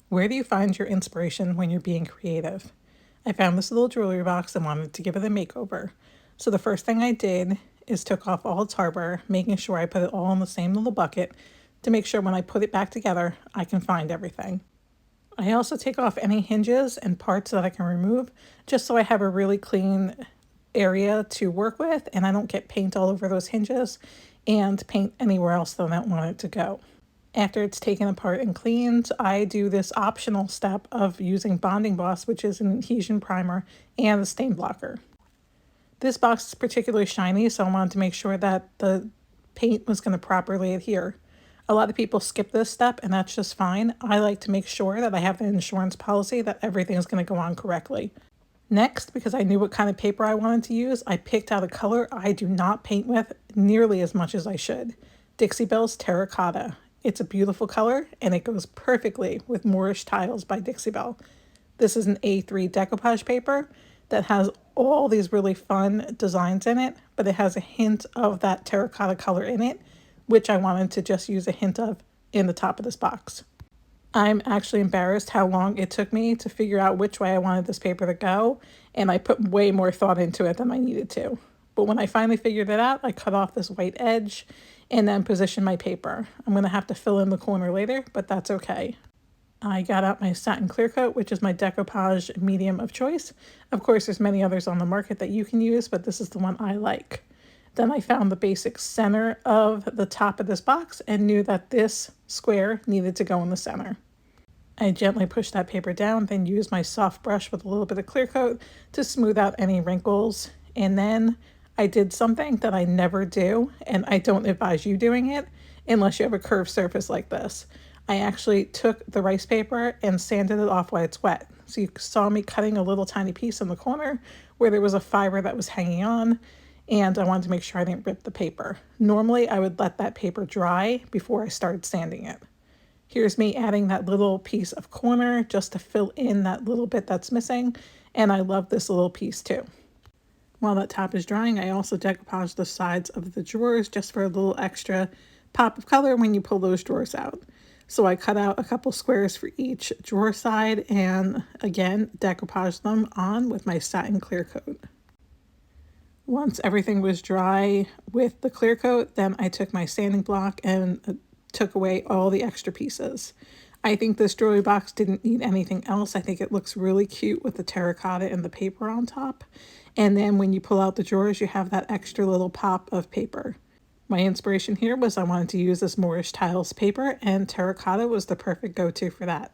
Where do you find your inspiration when you're being creative? I found this little jewelry box and wanted to give it a makeover. So the first thing I did is took off all its hardware, making sure I put it all in the same little bucket to make sure when I put it back together, I can find everything. I also take off any hinges and parts that I can remove just so I have a really clean area to work with and I don't get paint all over those hinges and paint anywhere else that I don't want it to go. After it's taken apart and cleaned, I do this optional step of using Bonding Boss, which is an adhesion primer and a stain blocker. This box is particularly shiny, so I wanted to make sure that the paint was going to properly adhere. A lot of people skip this step, and that's just fine. I like to make sure that I have an insurance policy that everything is going to go on correctly. Next, because I knew what kind of paper I wanted to use, I picked out a color I do not paint with nearly as much as I should. Dixie Belle's Terra Cotta. It's a beautiful color, and it goes perfectly with Moorish Tiles by Dixie Belle. This is an A3 decoupage paper that has all these really fun designs in it, but it has a hint of that terracotta color in it, which I wanted to just use a hint of in the top of this box. I'm actually embarrassed how long it took me to figure out which way I wanted this paper to go, and I put way more thought into it than I needed to. But when I finally figured it out, I cut off this white edge and then positioned my paper. I'm going to have to fill in the corner later, but that's okay. I got out my satin clear coat, which is my decoupage medium of choice. Of course, there's many others on the market that you can use, but this is the one I like. Then I found the basic center of the top of this box and knew that this square needed to go in the center. I gently pushed that paper down, then used my soft brush with a little bit of clear coat to smooth out any wrinkles. And then I did something that I never do, and I don't advise you doing it unless you have a curved surface like this. I actually took the rice paper and sanded it off while it's wet. So you saw me cutting a little tiny piece in the corner where there was a fiber that was hanging on, and I wanted to make sure I didn't rip the paper. Normally, I would let that paper dry before I started sanding it. Here's me adding that little piece of corner just to fill in that little bit that's missing, and I love this little piece too. While that top is drying, I also decoupage the sides of the drawers just for a little extra pop of color when you pull those drawers out. So I cut out a couple squares for each drawer side and again decoupage them on with my satin clear coat. Once everything was dry with the clear coat, then I took my sanding block and took away all the extra pieces. I think this jewelry box didn't need anything else. I think it looks really cute with the terracotta and the paper on top. And then when you pull out the drawers, you have that extra little pop of paper. My inspiration here was I wanted to use this Moorish Tiles paper, and terracotta was the perfect go-to for that.